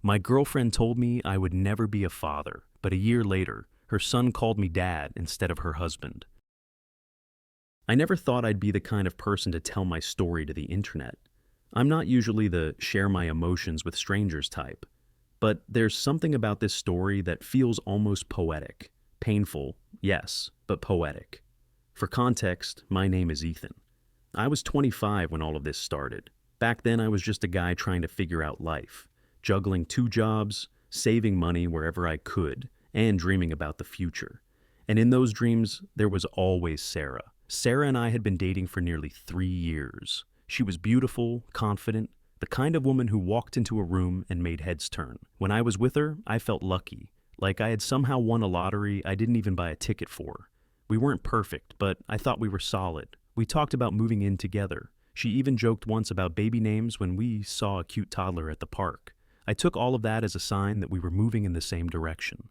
My girlfriend told me I would never be a father, but a year later, her son called me dad instead of her husband. I never thought I'd be the kind of person to tell my story to the internet. I'm not usually the share my emotions with strangers type, but there's something about this story that feels almost poetic. Painful, yes, but poetic. For context, my name is Ethan. I was 25 when all of this started. Back then, I was just a guy trying to figure out life, juggling 2 jobs, saving money wherever I could, and dreaming about the future. And in those dreams, there was always Sarah. Sarah and I had been dating for nearly 3 years. She was beautiful, confident, the kind of woman who walked into a room and made heads turn. When I was with her, I felt lucky, like I had somehow won a lottery I didn't even buy a ticket for. We weren't perfect, but I thought we were solid. We talked about moving in together. She even joked once about baby names when we saw a cute toddler at the park. I took all of that as a sign that we were moving in the same direction.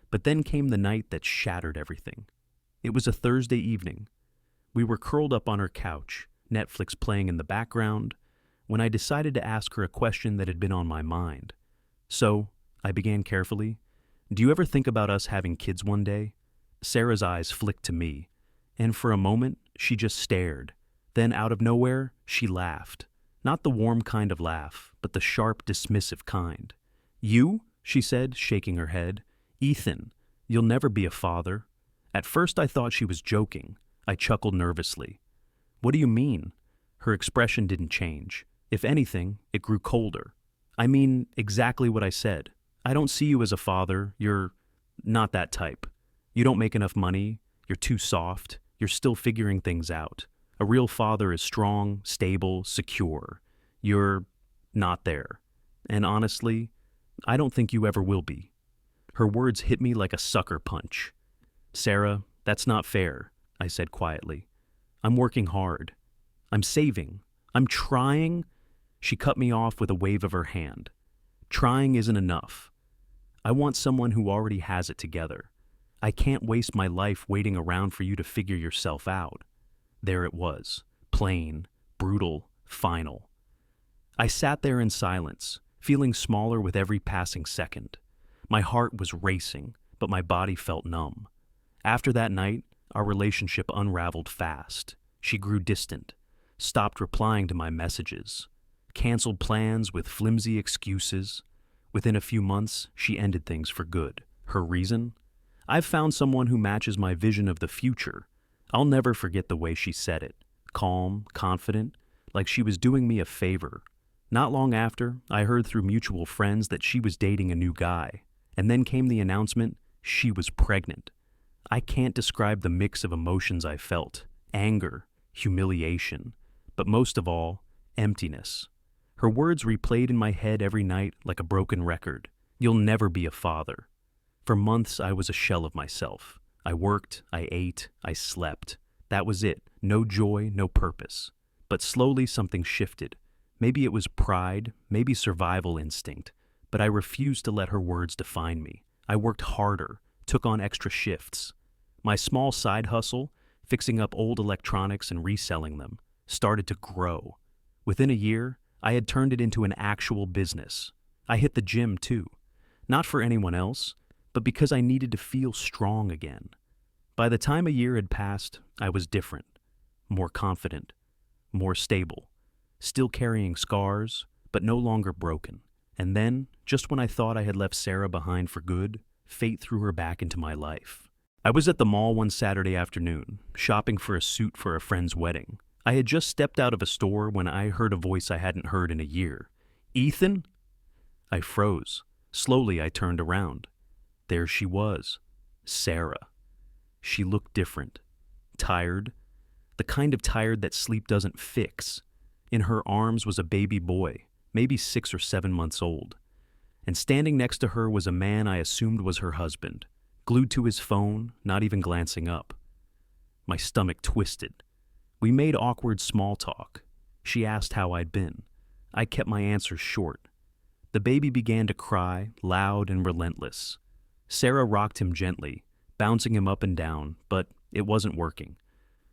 But then came the night that shattered everything. It was a Thursday evening. We were curled up on her couch, Netflix playing in the background, when I decided to ask her a question that had been on my mind. So, I began carefully, "Do you ever think about us having kids one day?" Sarah's eyes flicked to me, and for a moment, she just stared. Then, out of nowhere, she laughed. Not the warm kind of laugh, but the sharp, dismissive kind. "You?" she said, shaking her head. "Ethan, you'll never be a father." At first I thought she was joking. I chuckled nervously. "What do you mean?" Her expression didn't change. If anything, it grew colder. "I mean exactly what I said. I don't see you as a father. You're not that type. You don't make enough money. You're too soft. You're still figuring things out. A real father is strong, stable, secure. You're not there. And honestly, I don't think you ever will be." Her words hit me like a sucker punch. "Sarah, that's not fair," I said quietly. "I'm working hard. I'm saving. I'm trying." She cut me off with a wave of her hand. "Trying isn't enough. I want someone who already has it together. I can't waste my life waiting around for you to figure yourself out." There it was, plain, brutal, final. I sat there in silence, feeling smaller with every passing second. My heart was racing, but my body felt numb. After that night, our relationship unraveled fast. She grew distant, stopped replying to my messages, canceled plans with flimsy excuses. Within a few months, she ended things for good. Her reason? "I've found someone who matches my vision of the future." I'll never forget the way she said it. Calm, confident, like she was doing me a favor. Not long after, I heard through mutual friends that she was dating a new guy. And then came the announcement she was pregnant. I can't describe the mix of emotions I felt. Anger, humiliation, but most of all, emptiness. Her words replayed in my head every night like a broken record. "You'll never be a father." For months, I was a shell of myself. I worked, I ate, I slept. That was it. No joy, no purpose. But slowly something shifted. Maybe it was pride, maybe survival instinct, but I refused to let her words define me. I worked harder, took on extra shifts. My small side hustle, fixing up old electronics and reselling them, started to grow. Within a year, I had turned it into an actual business. I hit the gym too. Not for anyone else, but because I needed to feel strong again. By the time a year had passed, I was different, more confident, more stable, still carrying scars, but no longer broken. And then, just when I thought I had left Sarah behind for good, fate threw her back into my life. I was at the mall one Saturday afternoon, shopping for a suit for a friend's wedding. I had just stepped out of a store when I heard a voice I hadn't heard in a year. "Ethan?" I froze. Slowly, I turned around. There she was, Sarah. She looked different, tired, the kind of tired that sleep doesn't fix. In her arms was a baby boy, maybe 6 or 7 months old. And standing next to her was a man I assumed was her husband, glued to his phone, not even glancing up. My stomach twisted. We made awkward small talk. She asked how I'd been. I kept my answers short. The baby began to cry, loud and relentless. Sarah rocked him gently, bouncing him up and down, but it wasn't working.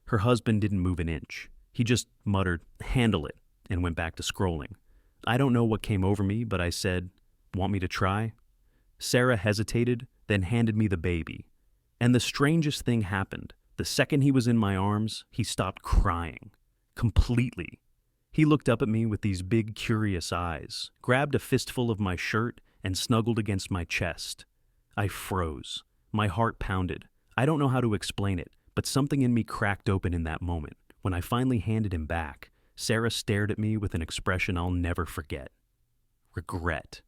Her husband didn't move an inch. He just muttered, "Handle it," and went back to scrolling. I don't know what came over me, but I said, Want me to try? Sarah hesitated, then handed me the baby. And the strangest thing happened. The second he was in my arms, he stopped crying. Completely. He looked up at me with these big, curious eyes, grabbed a fistful of my shirt, and snuggled against my chest. I froze. My heart pounded. I don't know how to explain it, but something in me cracked open in that moment. When I finally handed him back, Sarah stared at me with an expression I'll never forget. Regret.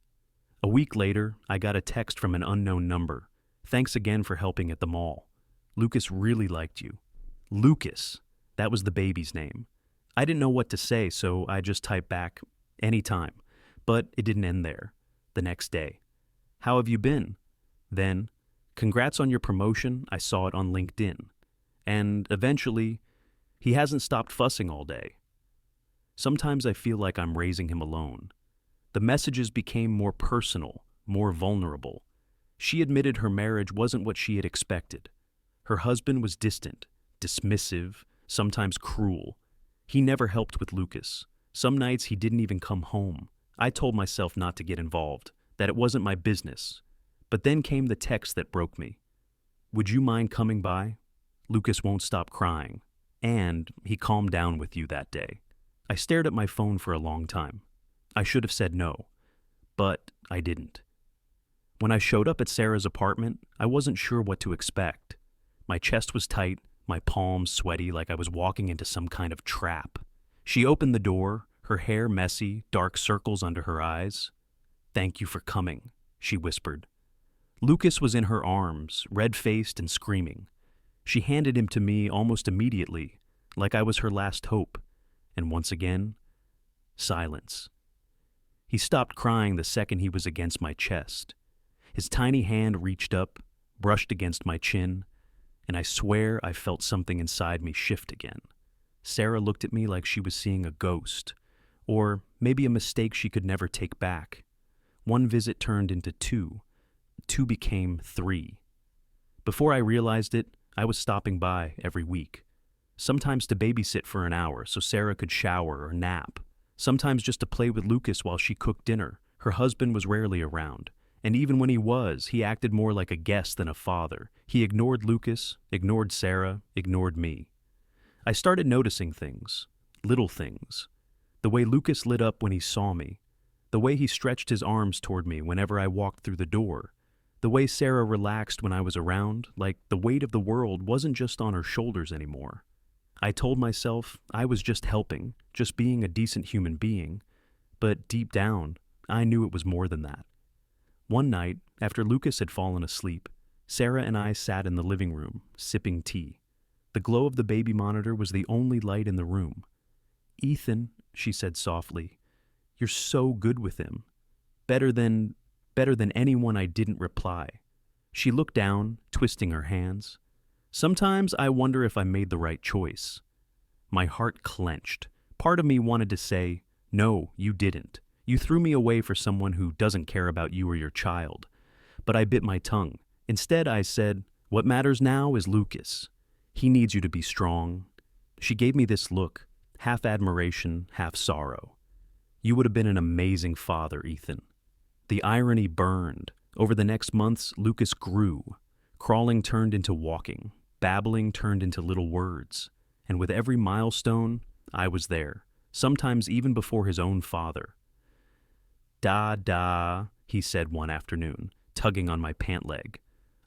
A week later, I got a text from an unknown number. Thanks again for helping at the mall. Lucas really liked you. Lucas. That was the baby's name. I didn't know what to say, so I just typed back, anytime. But it didn't end there. The next day. How have you been? Then, congrats on your promotion, I saw it on LinkedIn. And eventually, he hasn't stopped fussing all day. Sometimes I feel like I'm raising him alone. The messages became more personal, more vulnerable. She admitted her marriage wasn't what she had expected. Her husband was distant, dismissive, sometimes cruel. He never helped with Lucas. Some nights he didn't even come home. I told myself not to get involved, that it wasn't my business. But then came the text that broke me. Would you mind coming by? Lucas won't stop crying. And he calmed down with you that day. I stared at my phone for a long time. I should have said no, but I didn't. When I showed up at Sarah's apartment, I wasn't sure what to expect. My chest was tight, my palms sweaty like I was walking into some kind of trap. She opened the door, her hair messy, dark circles under her eyes. Thank you for coming, she whispered. Lucas was in her arms, red-faced and screaming. She handed him to me almost immediately, like I was her last hope. And once again, silence. He stopped crying the second he was against my chest. His tiny hand reached up, brushed against my chin, and I swear I felt something inside me shift again. Sarah looked at me like she was seeing a ghost, or maybe a mistake she could never take back. One visit turned into two. Two became three. Before I realized it, I was stopping by every week. Sometimes to babysit for an hour so Sarah could shower or nap. Sometimes just to play with Lucas while she cooked dinner. Her husband was rarely around. And even when he was, he acted more like a guest than a father. He ignored Lucas, ignored Sarah, ignored me. I started noticing things, little things. The way Lucas lit up when he saw me. The way he stretched his arms toward me whenever I walked through the door. The way Sarah relaxed when I was around, like the weight of the world wasn't just on her shoulders anymore. I told myself I was just helping, just being a decent human being. But deep down, I knew it was more than that. One night, after Lucas had fallen asleep, Sarah and I sat in the living room, sipping tea. The glow of the baby monitor was the only light in the room. Ethan, she said softly, you're so good with him. Better than anyone. I didn't reply. She looked down, twisting her hands. Sometimes I wonder if I made the right choice. My heart clenched. Part of me wanted to say, no, you didn't. You threw me away for someone who doesn't care about you or your child. But I bit my tongue. Instead, I said, what matters now is Lucas. He needs you to be strong. She gave me this look, half admiration, half sorrow. You would have been an amazing father, Ethan. The irony burned. Over the next months, Lucas grew. Crawling turned into walking. Babbling turned into little words. And with every milestone, I was there, sometimes even before his own father. Da, he said one afternoon, tugging on my pant leg.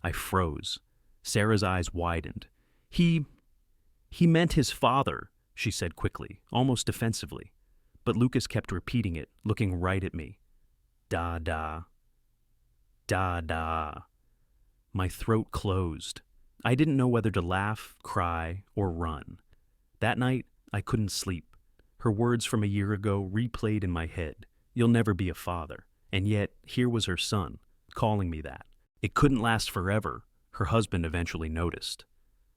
I froze. Sarah's eyes widened. He meant his father, she said quickly, almost defensively. But Lucas kept repeating it, looking right at me. Da. My throat closed. I didn't know whether to laugh, cry, or run. That night, I couldn't sleep. Her words from a year ago replayed in my head. You'll never be a father. And yet, here was her son, calling me that. It couldn't last forever, her husband eventually noticed.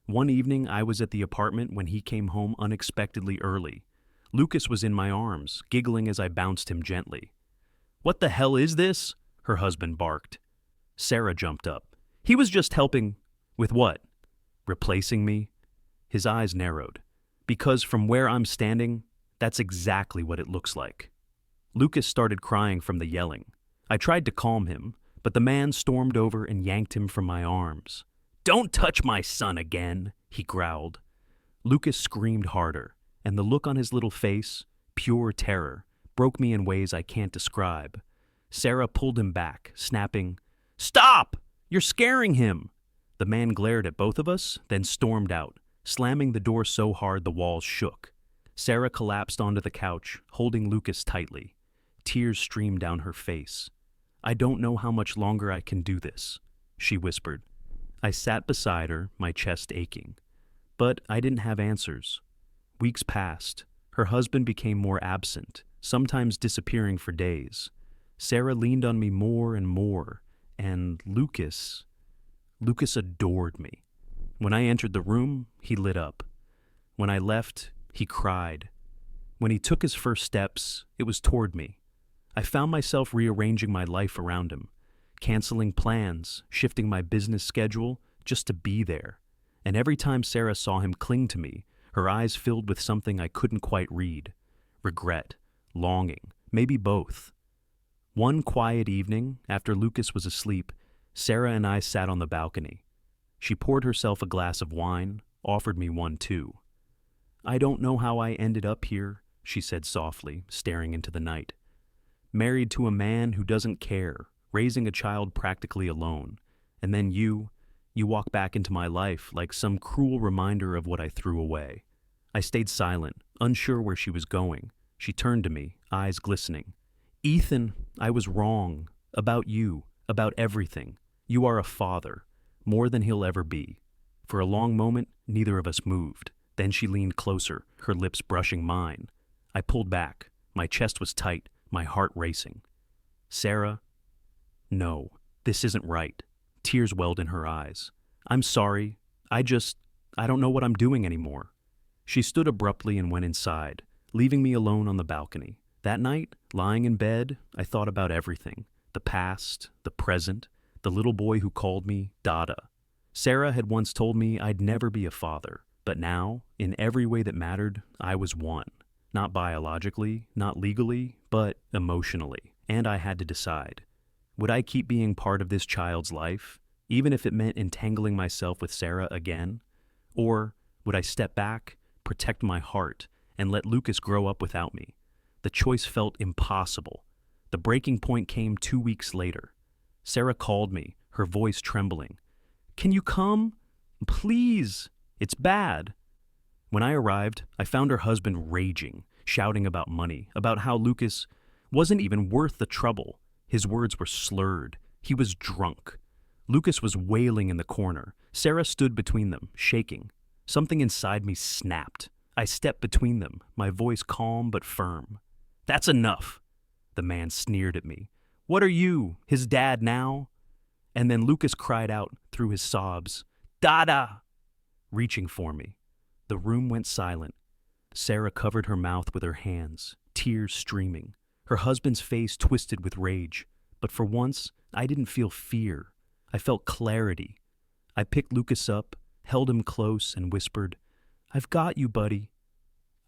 One evening, I was at the apartment when he came home unexpectedly early. Lucas was in my arms, giggling as I bounced him gently. What the hell is this? Her husband barked. Sarah jumped up. He was just helping. With what? Replacing me? His eyes narrowed. Because from where I'm standing, that's exactly what it looks like. Lucas started crying from the yelling. I tried to calm him, but the man stormed over and yanked him from my arms. "Don't touch my son again," he growled. Lucas screamed harder, and the look on his little face, pure terror, broke me in ways I can't describe. Sarah pulled him back, snapping, "Stop! You're scaring him!" The man glared at both of us, then stormed out, slamming the door so hard the walls shook. Sarah collapsed onto the couch, holding Lucas tightly. Tears streamed down her face. "I don't know how much longer I can do this," she whispered. I sat beside her, my chest aching. But I didn't have answers. Weeks passed. Her husband became more absent, sometimes disappearing for days. Sarah leaned on me more and more, and Lucas adored me. When I entered the room, he lit up. When I left, he cried. When he took his first steps, it was toward me. I found myself rearranging my life around him, canceling plans, shifting my business schedule just to be there. And every time Sarah saw him cling to me, her eyes filled with something I couldn't quite read. Regret, longing, maybe both. One quiet evening, after Lucas was asleep, Sarah and I sat on the balcony. She poured herself a glass of wine, offered me one too. "I don't know how I ended up here," she said softly, staring into the night. "Married to a man who doesn't care, raising a child practically alone, and then you walk back into my life like some cruel reminder of what I threw away." I stayed silent, unsure where she was going. She turned to me, eyes glistening. "Ethan, I was wrong. About you, about everything. You are a father, more than he'll ever be." For a long moment, neither of us moved. Then she leaned closer, her lips brushing mine. I pulled back. My chest was tight, my heart racing. "Sarah, no, this isn't right." Tears welled in her eyes. "I'm sorry. I don't know what I'm doing anymore." She stood abruptly and went inside, leaving me alone on the balcony. That night, lying in bed, I thought about everything. The past, the present, the little boy who called me Dada. Sarah had once told me I'd never be a father, but now, in every way that mattered, I was one. Not biologically, not legally, but emotionally. And I had to decide. Would I keep being part of this child's life, even if it meant entangling myself with Sarah again? Or would I step back, protect my heart, and let Lucas grow up without me? The choice felt impossible. The breaking point came 2 weeks later. Sarah called me, her voice trembling. "Can you come? Please, it's bad." When I arrived, I found her husband raging, shouting about money, about how Lucas wasn't even worth the trouble. His words were slurred. He was drunk. Lucas was wailing in the corner. Sarah stood between them, shaking. Something inside me snapped. I stepped between them, my voice calm but firm. "That's enough." The man sneered at me. "What are you, his dad now?" And then Lucas cried out through his sobs, "Dada!" reaching for me. The room went silent. Sarah covered her mouth with her hands, tears streaming. Her husband's face twisted with rage. But for once, I didn't feel fear. I felt clarity. I picked Lucas up, held him close, and whispered, "I've got you, buddy.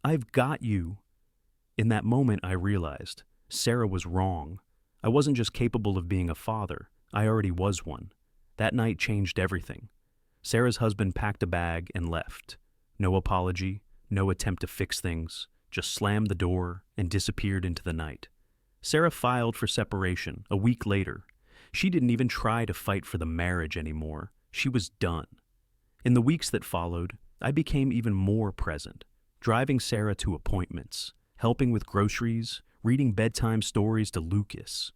I've got you." In that moment, I realized Sarah was wrong. I wasn't just capable of being a father. I already was one. That night changed everything. Sarah's husband packed a bag and left. No apology, no attempt to fix things, just slammed the door and disappeared into the night. Sarah filed for separation a week later. She didn't even try to fight for the marriage anymore. She was done. In the weeks that followed, I became even more present, driving Sarah to appointments, helping with groceries, reading bedtime stories to Lucas.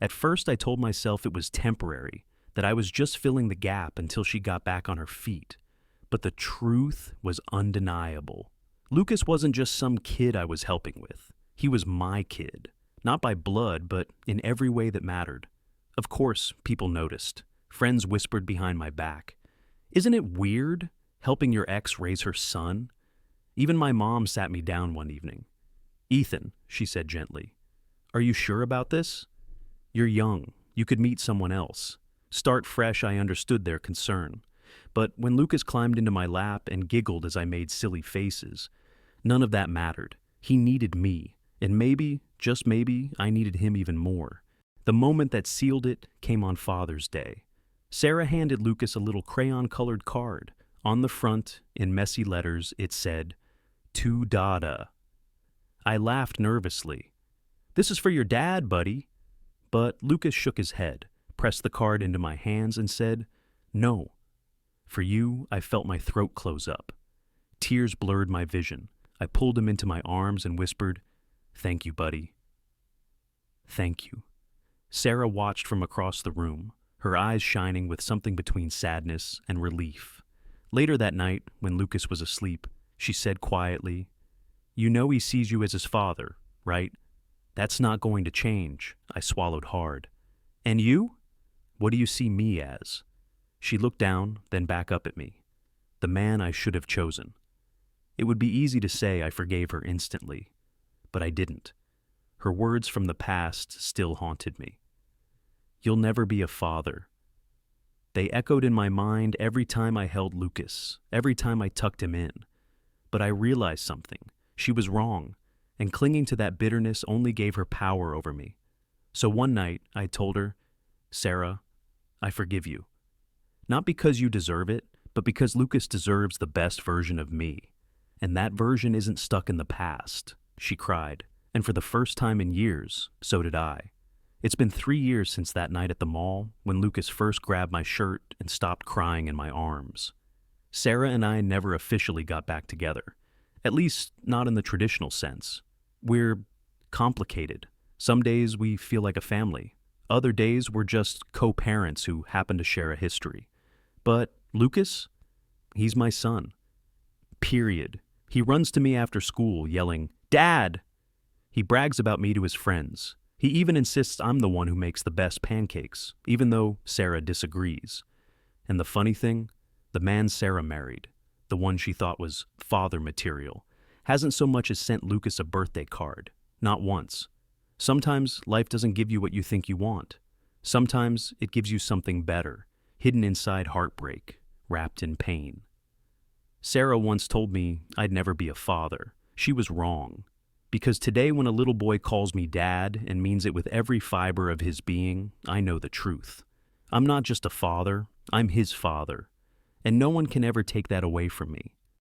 At first, I told myself it was temporary, that I was just filling the gap until she got back on her feet. But the truth was undeniable. Lucas wasn't just some kid I was helping with. He was my kid. Not by blood, but in every way that mattered. Of course, people noticed. Friends whispered behind my back, "Isn't it weird, helping your ex raise her son?" Even my mom sat me down one evening. "Ethan," she said gently, "are you sure about this? You're young. You could meet someone else. Start fresh." I understood their concern. But when Lucas climbed into my lap and giggled as I made silly faces, none of that mattered. He needed me, and maybe, just maybe, I needed him even more. The moment that sealed it came on Father's Day. Sarah handed Lucas a little crayon-colored card. On the front, in messy letters, it said, "To Dada." I laughed nervously. "This is for your dad, buddy." But Lucas shook his head, pressed the card into my hands, and said, "No. For you," I felt my throat close up. Tears blurred my vision. I pulled him into my arms and whispered, "Thank you, buddy. Thank you." Sarah watched from across the room, her eyes shining with something between sadness and relief. Later that night, when Lucas was asleep, she said quietly, "You know he sees you as his father, right? That's not going to change." I swallowed hard. "And you? What do you see me as?" She looked down, then back up at me. The man I should have chosen. It would be easy to say I forgave her instantly, but I didn't. Her words from the past still haunted me. "You'll never be a father." They echoed in my mind every time I held Lucas, every time I tucked him in. But I realized something. She was wrong, and clinging to that bitterness only gave her power over me. So one night, I told her, "Sarah, I forgive you. Not because you deserve it, but because Lucas deserves the best version of me. And that version isn't stuck in the past." She cried, and for the first time in years, so did I. It's been 3 years since that night at the mall, when Lucas first grabbed my shirt and stopped crying in my arms. Sarah and I never officially got back together, at least not in the traditional sense. We're complicated. Some days we feel like a family. Other days we're just co-parents who happen to share a history. But Lucas, he's my son. Period. He runs to me after school yelling, "Dad!" He brags about me to his friends. He even insists I'm the one who makes the best pancakes, even though Sarah disagrees. And the funny thing, the man Sarah married, the one she thought was father material, hasn't so much as sent Lucas a birthday card. Not once. Sometimes life doesn't give you what you think you want. Sometimes it gives you something better, hidden inside heartbreak, wrapped in pain. Sarah once told me I'd never be a father. She was wrong. Because today when a little boy calls me dad and means it with every fiber of his being, I know the truth. I'm not just a father, I'm his father. And no one can ever take that away from me.